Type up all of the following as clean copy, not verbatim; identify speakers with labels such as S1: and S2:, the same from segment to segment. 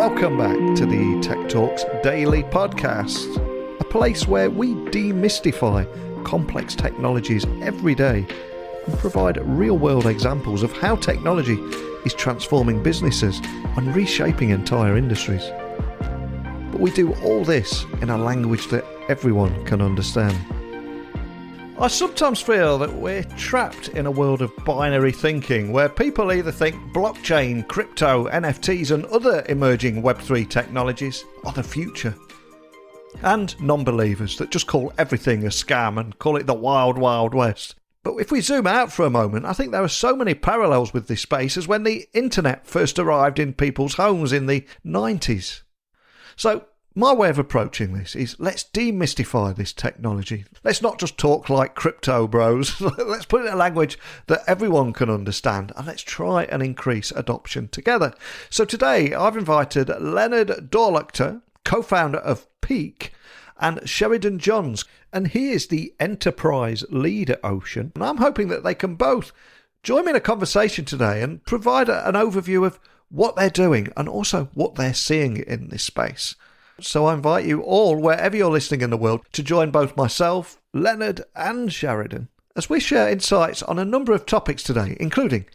S1: Welcome back to the Tech Talks Daily Podcast, a place where we demystify complex technologies every day and provide real-world examples of how technology is transforming businesses and reshaping entire industries. But we do all this in a language that everyone can understand. I sometimes feel that we're trapped in a world of binary thinking where people either think blockchain, crypto, NFTs and other emerging Web3 technologies are the future, and non-believers that just call everything a scam and call it the wild, wild west. But if we zoom out for a moment, I think there are so many parallels with this space as when the internet first arrived in people's homes in the 90s. So my way of approaching this is let's demystify this technology. Let's not just talk like crypto bros. Let's put it in a language that everyone can understand, and let's try and increase adoption together. So today I've invited Leonard Dorlachter, co-founder of Peak, and Sheridan Johns, and he is the enterprise lead at Ocean. And I'm hoping that they can both join me in a conversation today and provide an overview of what they're doing and also what they're seeing in this space. So I invite you all, wherever you're listening in the world, to join both myself, Leonard and Sheridan as we share insights on a number of topics today, including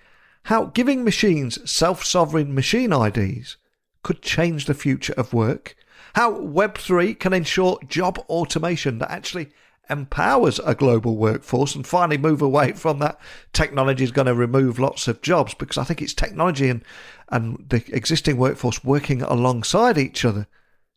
S1: how giving machines self-sovereign machine IDs could change the future of work, how Web3 can ensure job automation that actually empowers a global workforce and finally move away from that technology is going to remove lots of jobs, because I think it's technology and the existing workforce working alongside each other,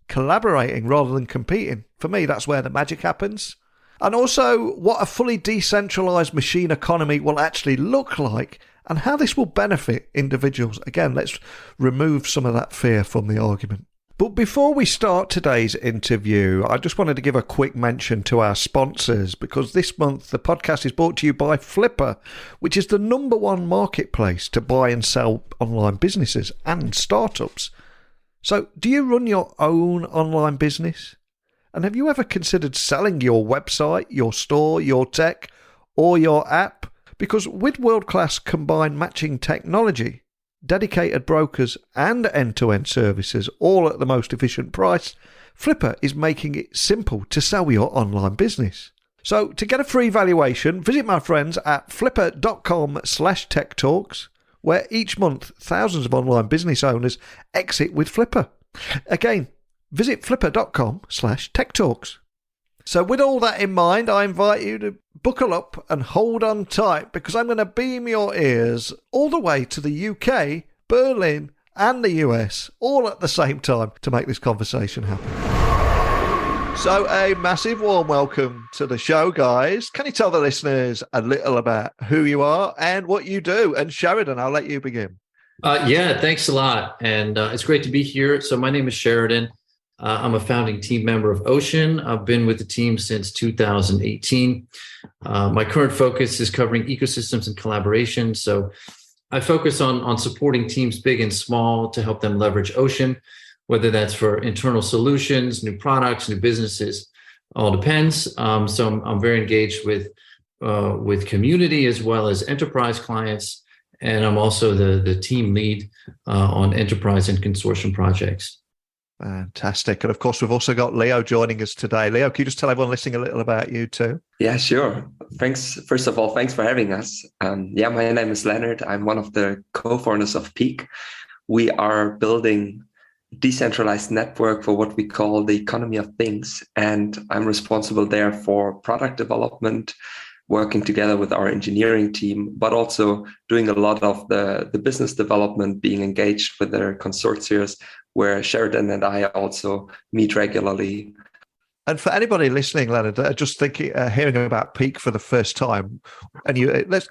S1: collaborating rather than competing. For me, that's where the magic happens. And also what a fully decentralized machine economy will actually look like and how this will benefit individuals. Again, let's remove some of that fear from the argument. But before we start today's interview, I just wanted to give a quick mention to our sponsors, because this month the podcast is brought to you by Flipper, which is the #1 marketplace to buy and sell online businesses and startups. So, do you run your own online business? And have you ever considered selling your website, your store, your tech, or your app? Because with world-class combined matching technology, dedicated brokers and end-to-end services, all at the most efficient price, Flipper is making it simple to sell your online business. So, to get a free valuation, visit my friends at flipper.com/techtalks. where each month thousands of online business owners exit with Flipper. Again, visit flipper.com/techtalks. So with all that in mind, I invite you to buckle up and hold on tight, because I'm going to beam your ears all the way to the UK, Berlin and the US, all at the same time to make this conversation happen. So a massive warm welcome to the show, guys. Can you tell the listeners a little about who you are and what you do? And Sheridan, I'll let you begin.
S2: Yeah, thanks a lot. And it's great to be here. So my name is Sheridan. I'm a founding team member of Ocean. I've been with the team since 2018. My current focus is covering ecosystems and collaboration. So I focus on supporting teams big and small to help them leverage Ocean, whether that's for internal solutions, new products, new businesses, all depends. So I'm very engaged with community as well as enterprise clients. And I'm also the team lead on enterprise and consortium projects.
S1: Fantastic. And of course, we've also got Leo joining us today. Leo, can you just tell everyone listening a little about you too?
S3: Yeah, sure. Thanks. First of all, thanks for having us. My name is Leonard. I'm one of the co-founders of Peak. We are building decentralized network for what we call the economy of things. And I'm responsible there for product development, working together with our engineering team, but also doing a lot of the business development, being engaged with their consortia, where Sheridan and I also meet regularly.
S1: And for anybody listening, Leonard, just thinking, hearing about Peak for the first time, and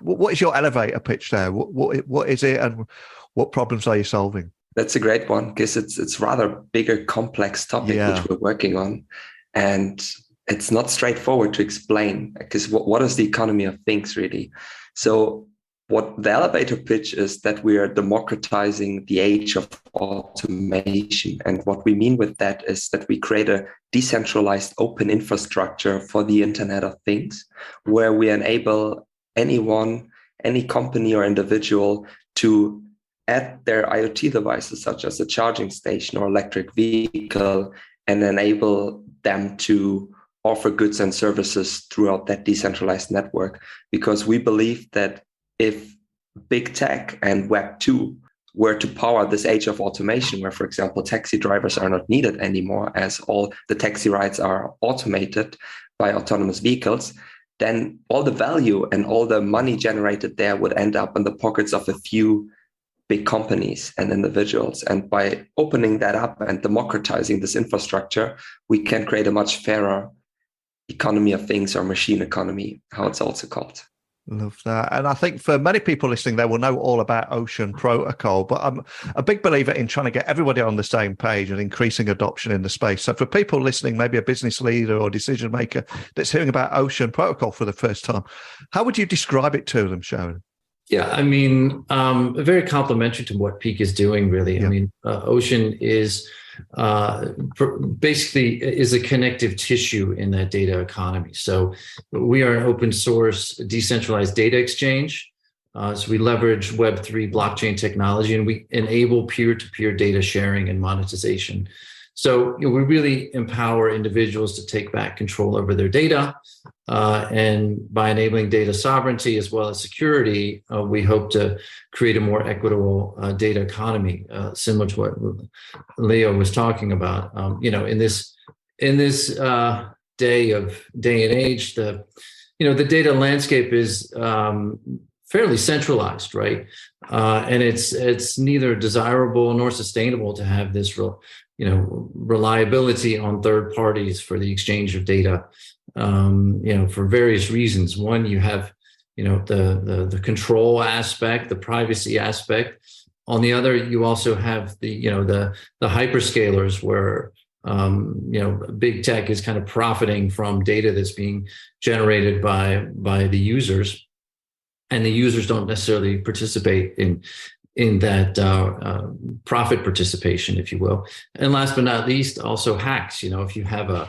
S1: what is your elevator pitch there? What is it, and what problems are you solving?
S3: That's a great one, because it's rather bigger, complex topic which we're working on, and it's not straightforward to explain, because what is the economy of things really? So what the elevator pitch is that we are democratizing the age of automation. And what we mean with that is that we create a decentralized open infrastructure for the Internet of Things, where we enable anyone, any company or individual to at their IoT devices, such as a charging station or electric vehicle, and enable them to offer goods and services throughout that decentralized network. Because we believe that if big tech and Web 2 were to power this age of automation, where, for example, taxi drivers are not needed anymore as all the taxi rides are automated by autonomous vehicles, then all the value and all the money generated there would end up in the pockets of a few big companies and individuals. And by opening that up and democratizing this infrastructure, we can create a much fairer economy of things, or machine economy, how it's also called.
S1: Love that. And I think for many people listening, they will know all about Ocean Protocol, but I'm a big believer in trying to get everybody on the same page and increasing adoption in the space. So for people listening, maybe a business leader or decision maker that's hearing about Ocean Protocol for the first time, how would you describe it to them, Sharon?
S2: Yeah, I mean, very complementary to what Peak is doing, really. Yeah. I mean, Ocean is basically is a connective tissue in that data economy. So we are an open source decentralized data exchange. So we leverage Web3 blockchain technology, and we enable peer-to-peer data sharing and monetization. So we really empower individuals to take back control over their data. And by enabling data sovereignty as well as security, we hope to create a more equitable data economy, similar to what Leo was talking about. In this day and age, the data landscape is fairly centralized, right? And it's neither desirable nor sustainable to have this reliability on third parties for the exchange of data. For various reasons. One, you have, the control aspect, the privacy aspect. On the other, you also have the hyperscalers where, big tech is kind of profiting from data that's being generated by the users, and the users don't necessarily participate in that profit participation, if you will. And last but not least, also hacks. If you have a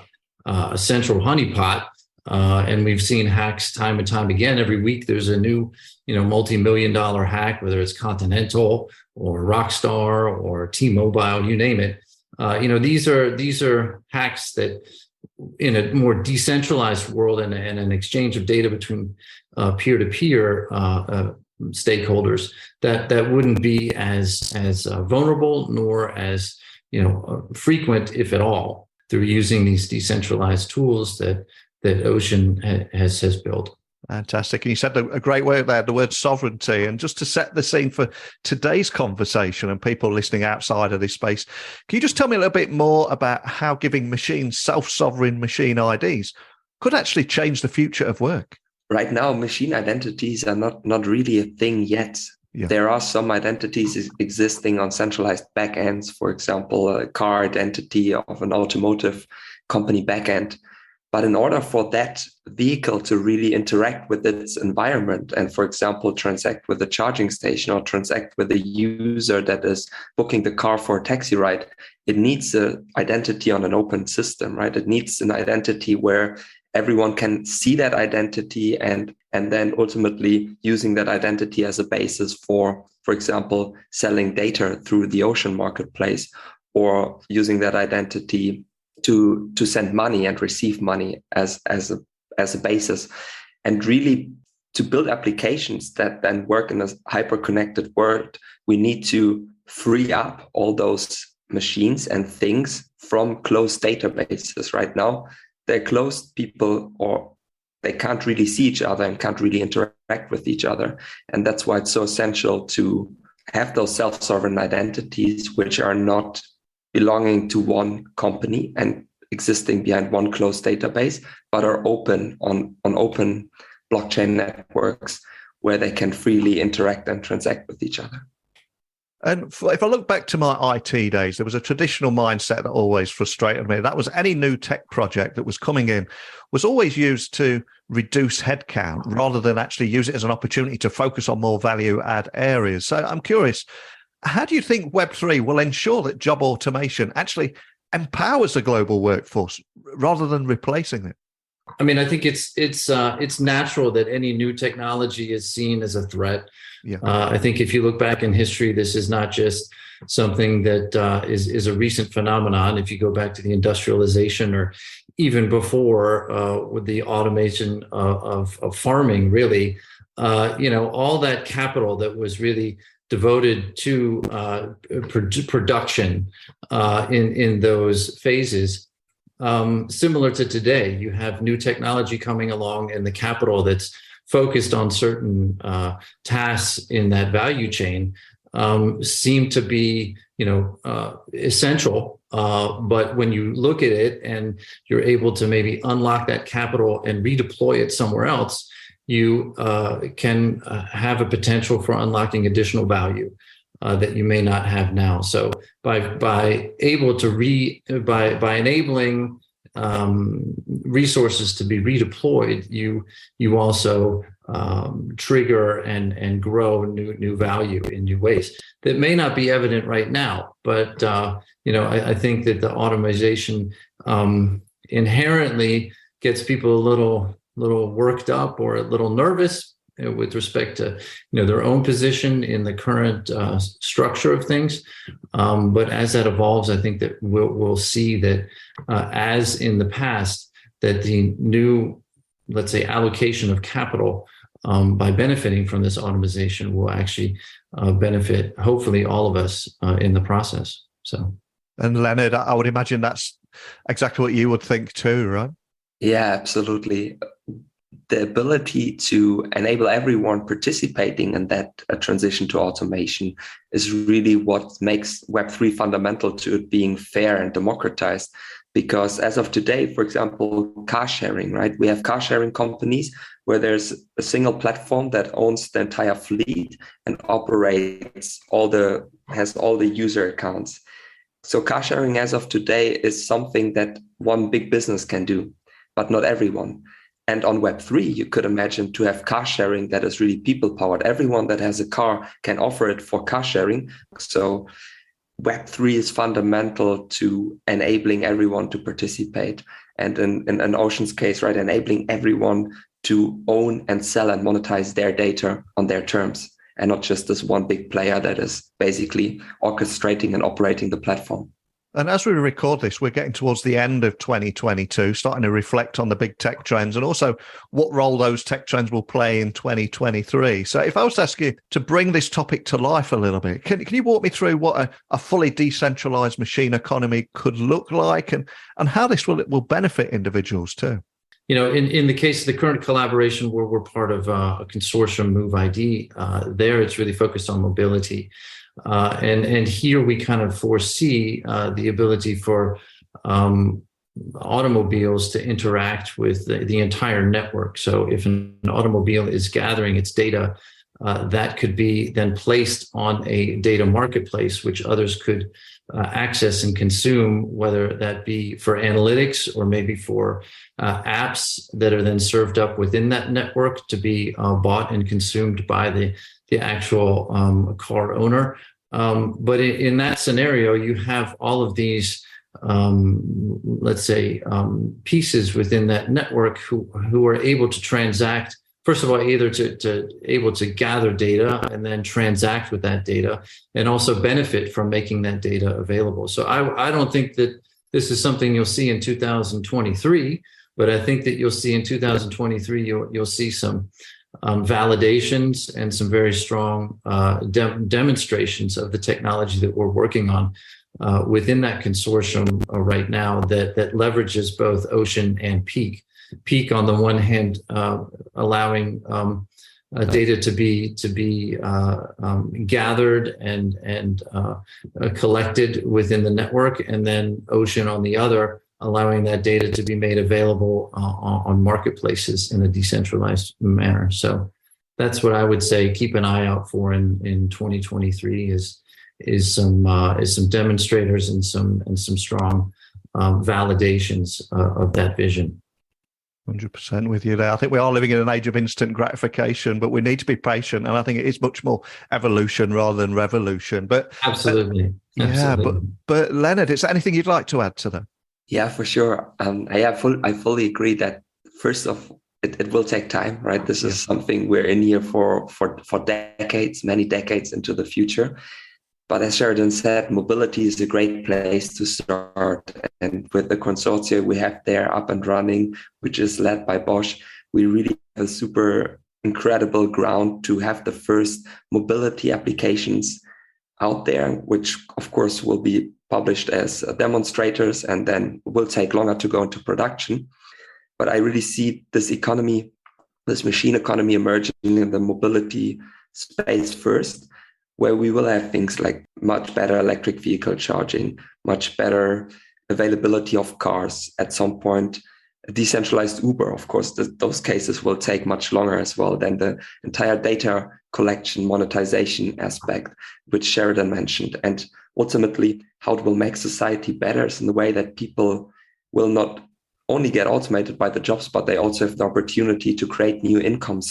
S2: central honeypot, and we've seen hacks time and time again. Every week there's a new, multi-million-dollar hack, whether it's Continental or Rockstar or T-Mobile, you name it. These are hacks that, in a more decentralized world and an exchange of data between peer-to-peer stakeholders, that wouldn't be as vulnerable nor as frequent, if at all, through using these decentralized tools that Ocean has built.
S1: Fantastic. And you said a great word there, the word sovereignty. And just to set the scene for today's conversation and people listening outside of this space, can you just tell me a little bit more about how giving machines self-sovereign machine IDs could actually change the future of work?
S3: Right now, machine identities are not really a thing yet. Yeah. There are some identities existing on centralized backends, for example, a car identity of an automotive company backend. But in order for that vehicle to really interact with its environment and, for example, transact with a charging station or transact with a user that is booking the car for a taxi ride, it needs an identity on an open system, right? It needs an identity where everyone can see that identity and then ultimately using that identity as a basis for example, selling data through the Ocean marketplace, or using that identity to send money and receive money as a basis. And really, to build applications that then work in a hyper-connected world, we need to free up all those machines and things from closed databases. Right now, they're closed, people, or they can't really see each other and can't really interact with each other. And that's why it's so essential to have those self-sovereign identities, which are not belonging to one company and existing behind one closed database, but are open on open blockchain networks where they can freely interact and transact with each other.
S1: And if I look back to my IT days, there was a traditional mindset that always frustrated me. That was any new tech project that was coming in was always used to reduce headcount rather than actually use it as an opportunity to focus on more value add areas. So I'm curious, how do you think Web3 will ensure that job automation actually empowers the global workforce rather than replacing it?
S2: I mean, I think it's natural that any new technology is seen as a threat.
S1: Yeah.
S2: I think if you look back in history, this is not just something that is a recent phenomenon. If you go back to the industrialization or even before with the automation of farming, really, all that capital that was really devoted to production in those phases. Similar to today, you have new technology coming along, and the capital that's focused on certain tasks in that value chain seem to be, essential. But when you look at it and you're able to maybe unlock that capital and redeploy it somewhere else, you can have a potential for unlocking additional value that you may not have now. So by enabling resources to be redeployed, you also trigger and grow new value in new ways that may not be evident right now. But I think that the automation inherently gets people a little worked up or a little nervous with respect to their own position in the current structure of things. But as that evolves, I think that we'll see that as in the past, that the new, let's say, allocation of capital by benefiting from this automation will actually benefit, hopefully, all of us in the process. So,
S1: and Leonard, I would imagine that's exactly what you would think too, right?
S3: Yeah, absolutely. The ability to enable everyone participating in that transition to automation is really what makes Web3 fundamental to it being fair and democratized. Because as of today, for example, car sharing, right? We have car sharing companies where there's a single platform that owns the entire fleet and has all the user accounts. So car sharing as of today is something that one big business can do, but not everyone. And on Web3, you could imagine to have car sharing that is really people powered. Everyone that has a car can offer it for car sharing. So Web3 is fundamental to enabling everyone to participate. And in Ocean's case, right, enabling everyone to own and sell and monetize their data on their terms, and not just this one big player that is basically orchestrating and operating the platform.
S1: And as we record this, we're getting towards the end of 2022, starting to reflect on the big tech trends and also what role those tech trends will play in 2023. So if I was to ask you to bring this topic to life a little bit, can you walk me through what a fully decentralized machine economy could look like and how this will benefit individuals too?
S2: In the case of the current collaboration where we're part of a consortium, Move ID, there it's really focused on mobility. And here we kind of foresee the ability for automobiles to interact with the entire network. So if an automobile is gathering its data, that could be then placed on a data marketplace, which others could access and consume, whether that be for analytics or maybe for apps that are then served up within that network to be bought and consumed by the actual car owner. But in that scenario, you have all of these, let's say, pieces within that network who are able to transact. First of all, either to able to gather data and then transact with that data, and also benefit from making that data available. So I don't think that this is something you'll see in 2023, but I think that you'll see in 2023 you'll see some validations and some very strong demonstrations of the technology that we're working on within that consortium right now that leverages both Ocean and Peak. Peak on the one hand, allowing data to be gathered and collected within the network, and then Ocean on the other, allowing that data to be made available on marketplaces in a decentralized manner. So that's what I would say. Keep an eye out for in 2023 is some demonstrators and some strong validations of that vision.
S1: 100% with you there. I think we are living in an age of instant gratification, but we need to be patient. And I think it is much more evolution rather than revolution. But
S2: absolutely.
S1: Yeah, but Leonard, is there anything you'd like to add to that?
S3: Yeah, for sure. I fully agree that first of it will take time, right? This is something we're in here for decades, many decades into the future. But as Sheridan said, mobility is a great place to start. And with the consortia we have there up and running, which is led by Bosch, we really have a super incredible ground to have the first mobility applications out there, which of course will be published as demonstrators and then will take longer to go into production. But I really see this economy, this machine economy emerging in the mobility space first, where we will have things like much better electric vehicle charging, much better availability of cars at some point. Decentralized Uber, of course, those cases will take much longer as well than the entire data collection monetization aspect, which Sheridan mentioned. And ultimately, how it will make society better is in the way that people will not only get automated by the jobs, but they also have the opportunity to create new income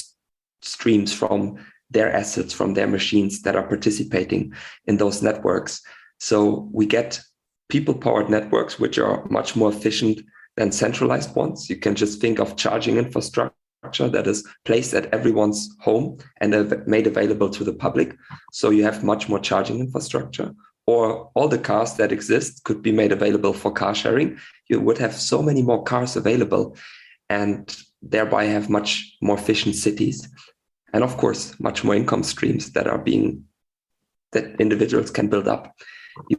S3: streams from their assets, from their machines that are participating in those networks. So we get people-powered networks, which are much more efficient than centralized ones. You can just think of charging infrastructure that is placed at everyone's home and made available to the public. So you have much more charging infrastructure. Or all the cars that exist could be made available for car sharing. You would have so many more cars available and thereby have much more efficient cities. And of course, much more income streams that individuals can build up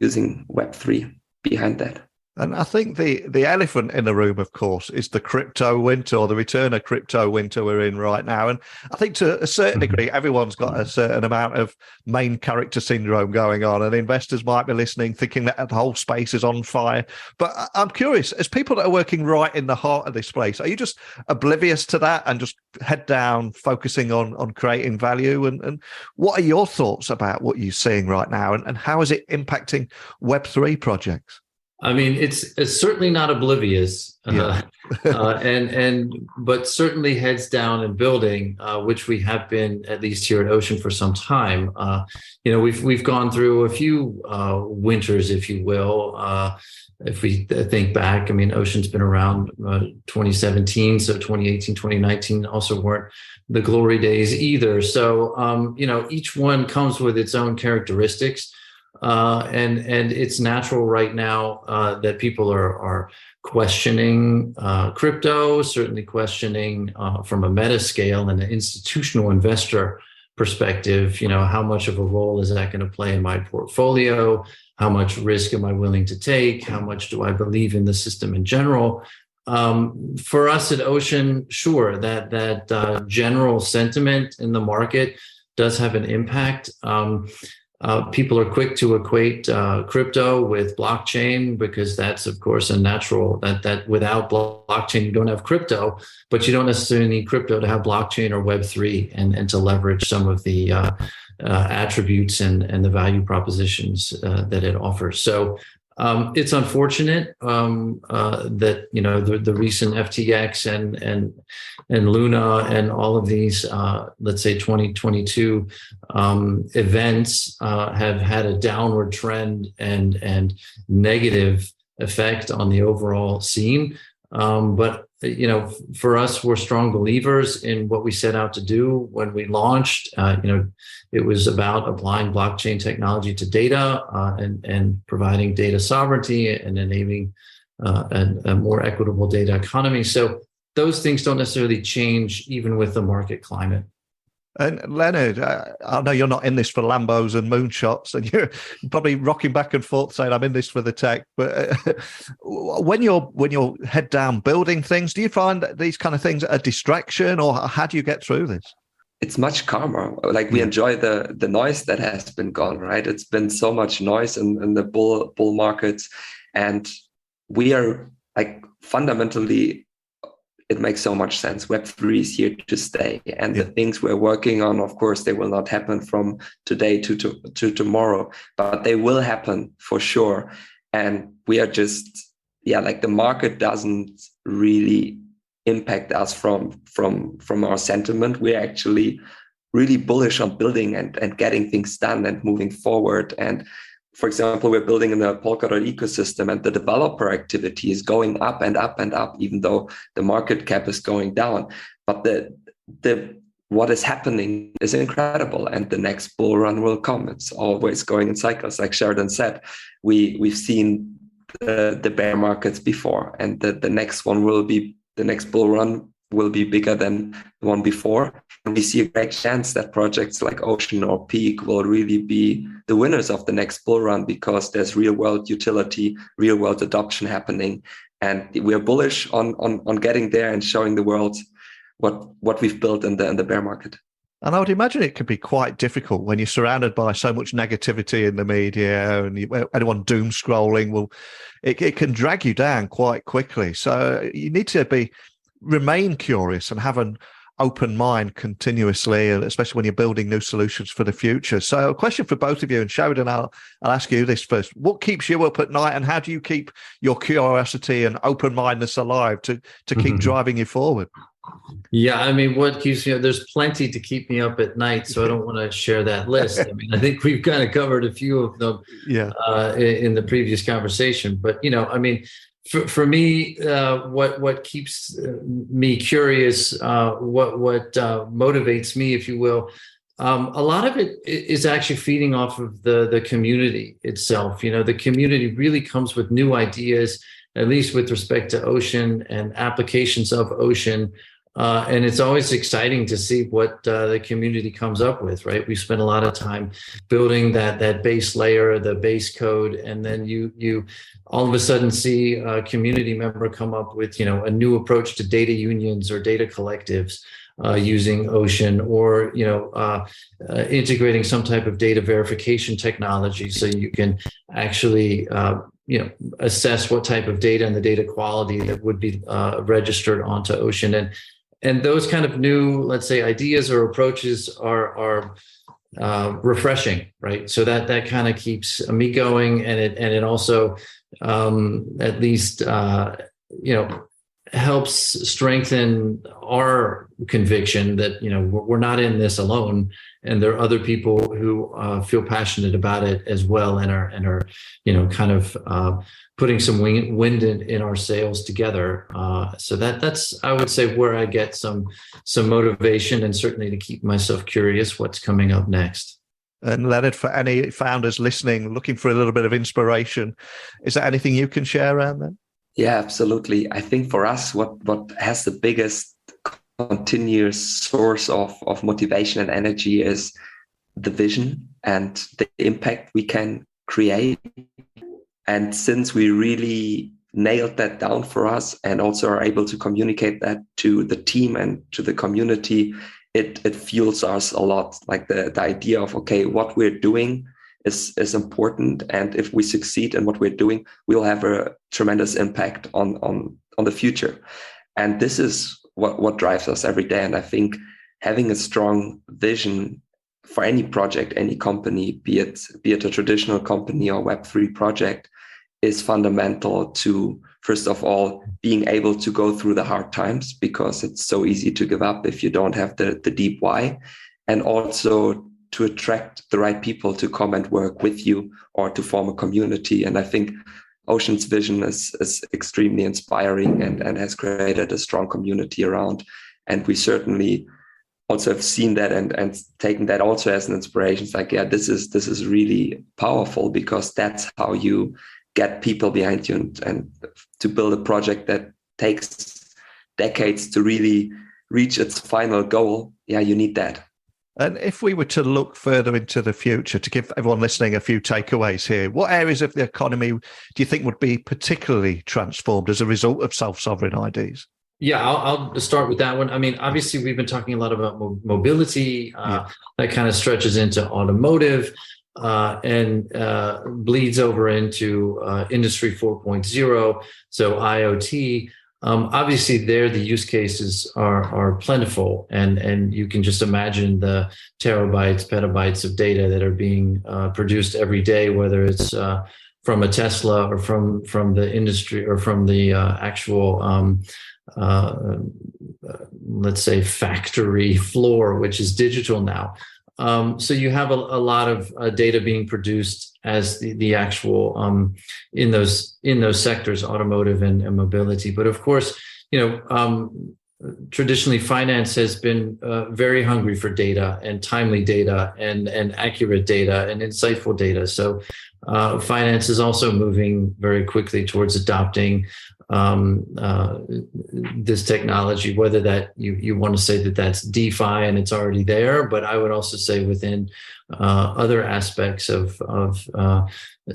S3: using Web3 behind that.
S1: And I think the elephant in the room, of course, is the crypto winter, or the return of crypto winter we're in right now. And I think to a certain degree, everyone's got a certain amount of main character syndrome going on, and investors might be listening, thinking that the whole space is on fire. But I'm curious, as people that are working right in the heart of this place, are you just oblivious to that and just head down, focusing on creating value? And what are your thoughts about what you're seeing right now, and how is it impacting Web3 projects?
S2: I mean, it's certainly not oblivious, but certainly heads down and building, which we have been, at least here at Ocean, for some time. We've gone through a few winters, if you will. If we think back, I mean, Ocean's been around 2017, so 2018, 2019 also weren't the glory days either. So, each one comes with its own characteristics. And it's natural right now that people are questioning crypto, certainly questioning from a meta scale and an institutional investor perspective, how much of a role is that going to play in my portfolio? How much risk am I willing to take? How much do I believe in the system in general? For us at Ocean, sure, that general sentiment in the market does have an impact. People are quick to equate crypto with blockchain, because that's, of course, a natural that without blockchain, you don't have crypto, but you don't necessarily need crypto to have blockchain or Web3 and to leverage some of the attributes and the value propositions that it offers. So it's unfortunate that the recent FTX and Luna and all of these let's say 2022 events have had a downward trend and negative effect on the overall scene. But for us, we're strong believers in what we set out to do when we launched. It was about applying blockchain technology to data and providing data sovereignty and enabling a more equitable data economy. So those things don't necessarily change even with the market climate.
S1: And Leonard, I know you're not in this for Lambos and moonshots, and you're probably rocking back and forth saying, I'm in this for the tech. But when you're head down building things, do you find that these kind of things are a distraction, or how do you get through this?
S3: It's much calmer. Like, we enjoy the noise that has been gone, right? It's been so much noise in the bull markets, and we are like fundamentally, it makes so much sense. Web3 is here to stay. And the things we're working on, of course, they will not happen from today to tomorrow, but they will happen for sure. And we are just, the market doesn't really impact us from our sentiment. We're actually really bullish on building and getting things done and moving forward. And for example, we're building in the Polkadot ecosystem, and the developer activity is going up and up and up, even though the market cap is going down. But the what is happening is incredible, and the next bull run will come. It's always going in cycles. Like Sheridan said, we've seen the bear markets before, and the next one will be, the next bull run will be bigger than the one before. And we see a great chance that projects like Ocean or Peak will really be the winners of the next bull run, because there's real world utility, real world adoption happening. And we're bullish on getting there and showing the world what we've built in the bear market.
S1: And I would imagine it can be quite difficult when you're surrounded by so much negativity in the media and anyone doom scrolling. Well, it can drag you down quite quickly. So you need to remain curious and have an open mind continuously, especially when you're building new solutions for the future. So a question for both of you, and Sheridan, I'll ask you this first. What keeps you up at night, and how do you keep your curiosity and open-mindedness alive to keep driving you forward?
S2: Yeah, I mean, what keeps me up? There's plenty to keep me up at night, so I don't want to share that list. I mean, I think we've kind of covered a few of them in the previous conversation. But, I mean, for me, what keeps me curious, what motivates me, if you will, a lot of it is actually feeding off of the community itself. The community really comes with new ideas, at least with respect to Ocean and applications of Ocean. And it's always exciting to see what the community comes up with, right? We spend a lot of time building that base layer, the base code, and then you all of a sudden see a community member come up with, a new approach to data unions or data collectives using Ocean, or, integrating some type of data verification technology so you can actually assess what type of data and the data quality that would be registered onto Ocean. And those kind of new, let's say, ideas or approaches are refreshing, right? So that kind of keeps me going, and it also at least helps strengthen our conviction that we're not in this alone, and there are other people who feel passionate about it as well, and are kind of putting some wind in our sails together. So that's, I would say, where I get some motivation, and certainly to keep myself curious what's coming up next.
S1: And Leonard, for any founders listening, looking for a little bit of inspiration, is there anything you can share around that?
S3: Yeah, absolutely. I think for us, what has the biggest continuous source of motivation and energy is the vision and the impact we can create. And since we really nailed that down for us, and also are able to communicate that to the team and to the community, it fuels us a lot. Like the idea of, okay, what we're doing is important, and if we succeed in what we're doing, we'll have a tremendous impact on the future. And this is what drives us every day. And I think having a strong vision for any project, any company, be it a traditional company or Web3 project, is fundamental to, first of all, being able to go through the hard times, because it's so easy to give up if you don't have the deep why, and also to attract the right people to come and work with you or to form a community. And I think Ocean's vision is extremely inspiring and has created a strong community around. And we certainly also have seen that and taken that also as an inspiration. It's like, yeah, this is really powerful, because that's how you get people behind you, and to build a project that takes decades to really reach its final goal. Yeah, you need that.
S1: And if we were to look further into the future, to give everyone listening a few takeaways here, what areas of the economy do you think would be particularly transformed as a result of self-sovereign IDs?
S2: Yeah, I'll start with that one. I mean, obviously, we've been talking a lot about mobility. That kind of stretches into automotive and bleeds over into Industry 4.0, so IoT. Obviously, there the use cases are plentiful, and you can just imagine the terabytes, petabytes of data that are being produced every day, whether it's from a Tesla or from the industry or from the actual let's say factory floor, which is digital now. So you have a lot of data being produced as the actual in those sectors, automotive and mobility. But of course, traditionally finance has been very hungry for data and timely data and accurate data and insightful data. So finance is also moving very quickly towards adopting this technology, whether that you want to say that that's DeFi and it's already there, but I would also say within other aspects of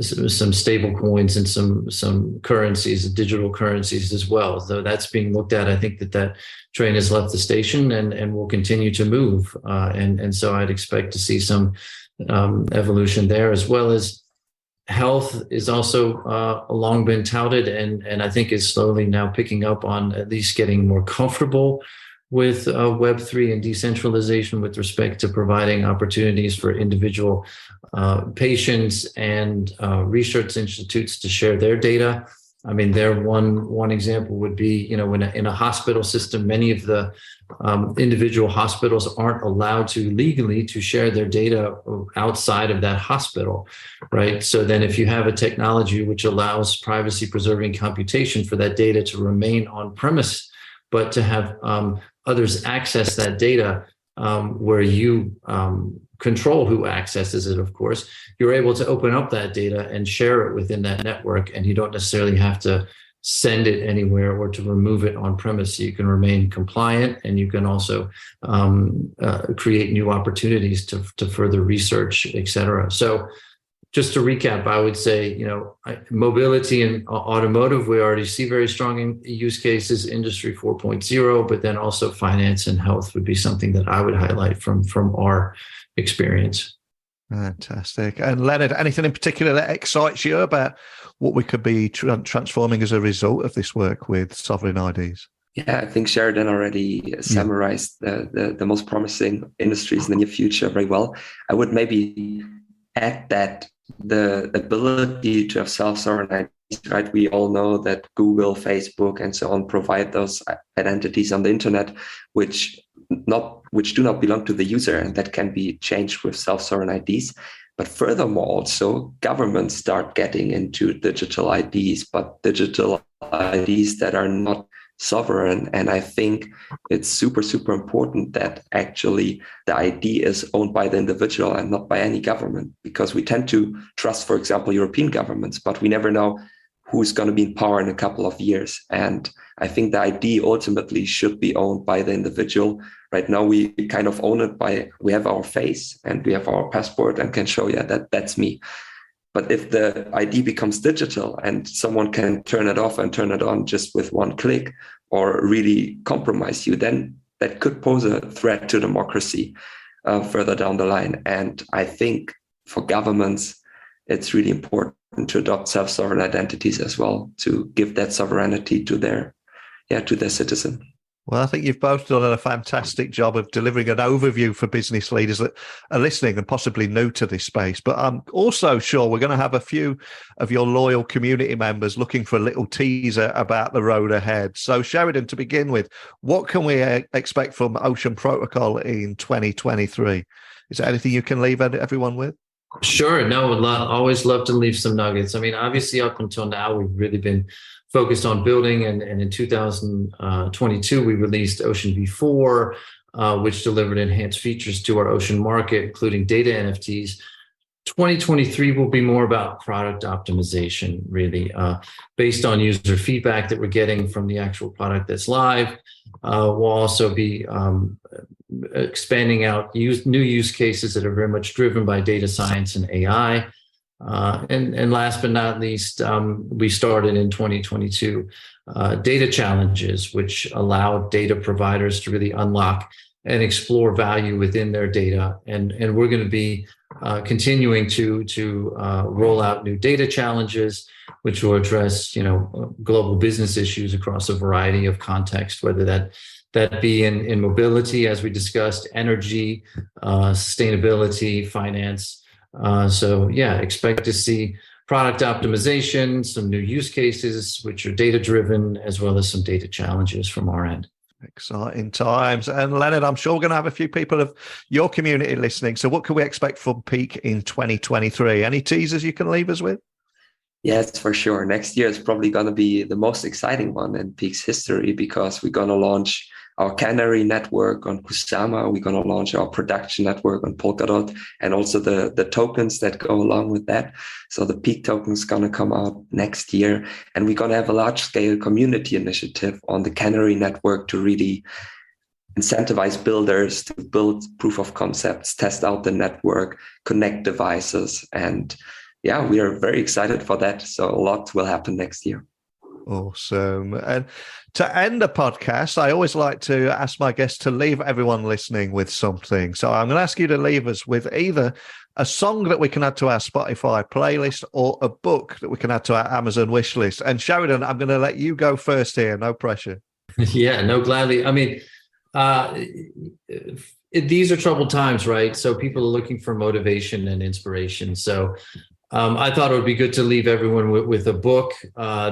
S2: some stable coins and some currencies, digital currencies as well. So that's being looked at. I think that train has left the station and will continue to move. And so I'd expect to see some evolution there, as well as health is also long been touted and I think is slowly now picking up on at least getting more comfortable with Web3 and decentralization with respect to providing opportunities for individual patients and research institutes to share their data. I mean, one example would be, in a hospital system, many of the individual hospitals aren't allowed to legally to share their data outside of that hospital, right? So then if you have a technology which allows privacy preserving computation for that data to remain on premise, but to have others access that data where you control who accesses it, of course, you're able to open up that data and share it within that network, and you don't necessarily have to send it anywhere or to remove it on premise. So you can remain compliant, and you can also create new opportunities to further research, et cetera. So just to recap, I would say, mobility and automotive, we already see very strong use cases, Industry 4.0, but then also finance and health would be something that I would highlight from our experience.
S1: Fantastic. And Leonard, anything in particular that excites you about what we could be transforming as a result of this work with sovereign IDs?
S3: Yeah, I think Sheridan already summarized the most promising industries in the near future very well. I would maybe add that the ability to have self-sovereign IDs, right? We all know that Google, Facebook, and so on provide those identities on the internet, which do not belong to the user, and that can be changed with self-sovereign IDs. But furthermore, also governments start getting into digital IDs, but digital IDs that are not sovereign. And I think it's super, super important that actually the ID is owned by the individual and not by any government, because we tend to trust, for example, European governments, but we never know who's going to be in power in a couple of years. And I think the ID ultimately should be owned by the individual. Right now, we kind of own it we have our face and we have our passport and can show, that's me. But if the ID becomes digital and someone can turn it off and turn it on just with one click or really compromise you, then that could pose a threat to democracy further down the line. And I think for governments, it's really important to adopt self-sovereign identities as well, to give that sovereignty to their citizen.
S1: Well, I think you've both done a fantastic job of delivering an overview for business leaders that are listening and possibly new to this space. But I'm also sure we're going to have a few of your loyal community members looking for a little teaser about the road ahead. So Sheridan, to begin with, what can we expect from Ocean Protocol in 2023? Is there anything you can leave everyone with?
S2: Sure. No, always love to leave some nuggets. I mean, obviously, up until now, we've really been focused on building. And in 2022, we released Ocean V4, which delivered enhanced features to our Ocean market, including data NFTs. 2023 will be more about product optimization, really, based on user feedback that we're getting from the actual product that's live. We'll also be expanding out new use cases that are very much driven by data science and AI. And last but not least, we started in 2022 data challenges, which allow data providers to really unlock and explore value within their data. And we're going to be continuing to roll out new data challenges, which will address global business issues across a variety of contexts, whether that be in mobility, as we discussed, energy, sustainability, finance. Expect to see product optimization, some new use cases, which are data-driven, as well as some data challenges from our end.
S1: Exciting times. And Leonard, I'm sure we're going to have a few people of your community listening. So what can we expect from Peak in 2023? Any teasers you can leave us with?
S3: Yes, for sure. Next year is probably going to be the most exciting one in Peak's history because we're going to launch our Canary network on Kusama. We're going to launch our production network on Polkadot and also the tokens that go along with that. So the Peak token is going to come out next year. And we're going to have a large scale community initiative on the Canary network to really incentivize builders to build proof of concepts, test out the network, connect devices. And yeah, we are very excited for that. So a lot will happen next year.
S1: Awesome. And to end the podcast, I always like to ask my guests to leave everyone listening with something. So I'm going to ask you to leave us with either a song that we can add to our Spotify playlist or a book that we can add to our Amazon wish list. And Sheridan, I'm going to let you go first here. No pressure.
S2: Yeah, no, gladly. I mean, these are troubled times, right? So people are looking for motivation and inspiration. So I thought it would be good to leave everyone with a book.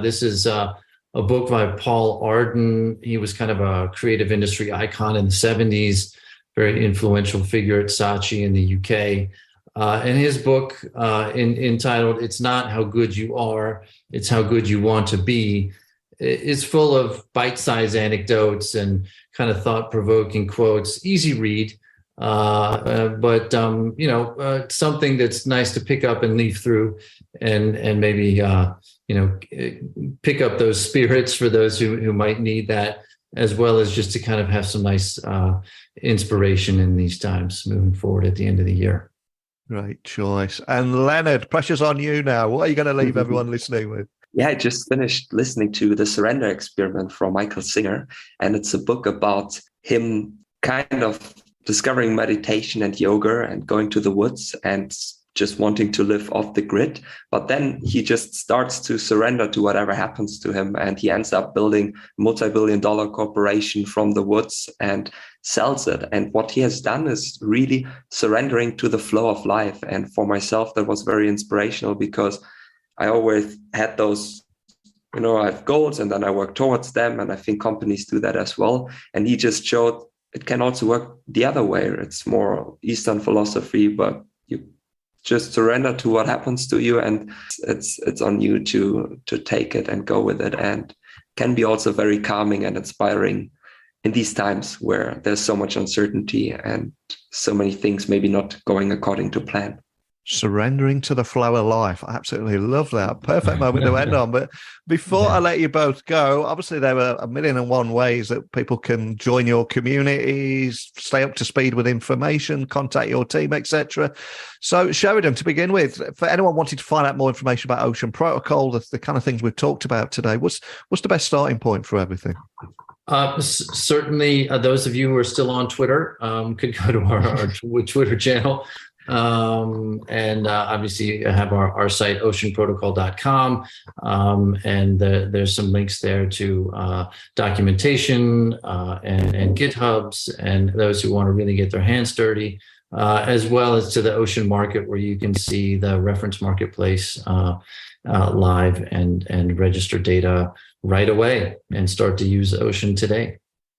S2: This is a book by Paul Arden. He was kind of a creative industry icon in the 70s, very influential figure at Saatchi in the UK. And his book entitled "It's Not How Good You Are, It's How Good You Want to Be" is full of bite-sized anecdotes and kind of thought-provoking quotes. Easy read. But something that's nice to pick up and leaf through and maybe pick up those spirits for those who might need that, as well as just to kind of have some nice inspiration in these times moving forward at the end of the year.
S1: Great choice. And Leonard, pressure's on you now. What are you going to leave everyone listening with?
S3: Yeah, I just finished listening to The Surrender Experiment from Michael Singer, and it's a book about him kind of discovering meditation and yoga and going to the woods and just wanting to live off the grid. But then he just starts to surrender to whatever happens to him. And he ends up building a multi-billion-dollar corporation from the woods and sells it. And what he has done is really surrendering to the flow of life. And for myself, that was very inspirational because I always had those, I have goals and then I work towards them. And I think companies do that as well. And he just showed it can also work the other way. It's more Eastern philosophy, but you just surrender to what happens to you, and it's on you to take it and go with it. And can be also very calming and inspiring in these times where there's so much uncertainty and so many things maybe not going according to plan.
S1: Surrendering to the flow of life. I absolutely love that. Perfect moment to end on. But before I let you both go, obviously there are 1,000,001 ways that people can join your communities, stay up to speed with information, contact your team, etc. So Sheridan, to begin with, for anyone wanting to find out more information about Ocean Protocol, the kind of things we've talked about today, what's the best starting point for everything?
S2: Certainly, those of you who are still on Twitter could go to our Twitter channel. And obviously have our site oceanprotocol.com, and there's some links there to documentation and GitHubs, and those who want to really get their hands dirty, as well as to the Ocean Market, where you can see the reference marketplace live and register data right away and start to use Ocean today.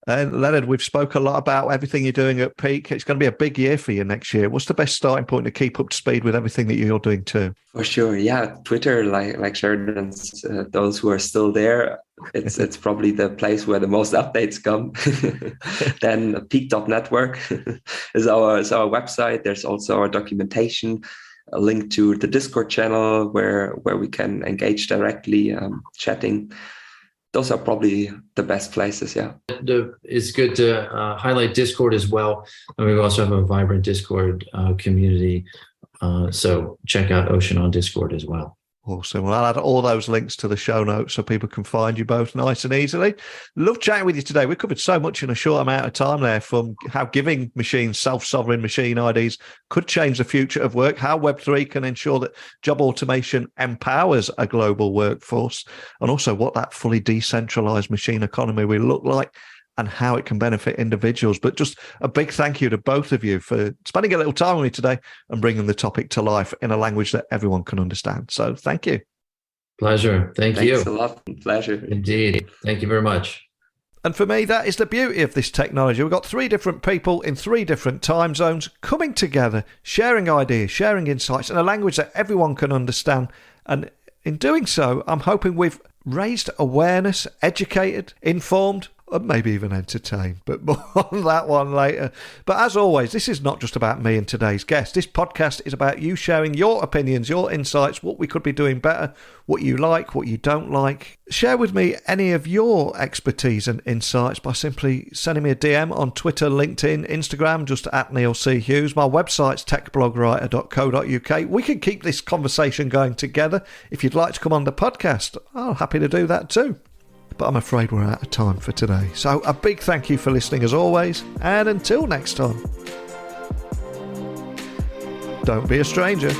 S1: And Leonard, we've spoke a lot about everything you're doing at Peak. It's going to be a big year for you next year. What's the best starting point to keep up to speed with everything that you're doing too?
S3: For sure, yeah. Twitter, like Sheridan's, those who are still there, it's probably the place where the most updates come. Then Peak.network is our website. There's also our documentation, a link to the Discord channel where we can engage directly, chatting. Those are probably the best places, yeah.
S2: It's good to highlight Discord as well. And we also have a vibrant Discord community. So check out Ocean on Discord as well.
S1: Awesome. Well, I'll add all those links to the show notes so people can find you both nice and easily. Love chatting with you today. We covered so much in a short amount of time there, from how giving machines self-sovereign machine IDs could change the future of work, how Web3 can ensure that job automation empowers a global workforce, and also what that fully decentralized machine economy will look like and how it can benefit individuals. But just a big thank you to both of you for spending a little time with me today and bringing the topic to life in a language that everyone can understand. So thank you.
S2: Pleasure. Thanks you.
S3: Thanks a lot. Pleasure.
S2: Indeed. Thank you very much.
S1: And for me, that is the beauty of this technology. We've got 3 different people in 3 different time zones coming together, sharing ideas, sharing insights in a language that everyone can understand. And in doing so, I'm hoping we've raised awareness, educated, informed, and maybe even entertained, but more on that one later. But as always, this is not just about me and today's guest. This podcast is about you sharing your opinions, your insights, what we could be doing better, what you like, what you don't like. Share with me any of your expertise and insights by simply sending me a DM on Twitter, LinkedIn, Instagram, just at Neil C. Hughes. My website's techblogwriter.co.uk. We can keep this conversation going together. If you'd like to come on the podcast, I'm happy to do that too. But I'm afraid we're out of time for today. So a big thank you for listening as always, and until next time, don't be a stranger.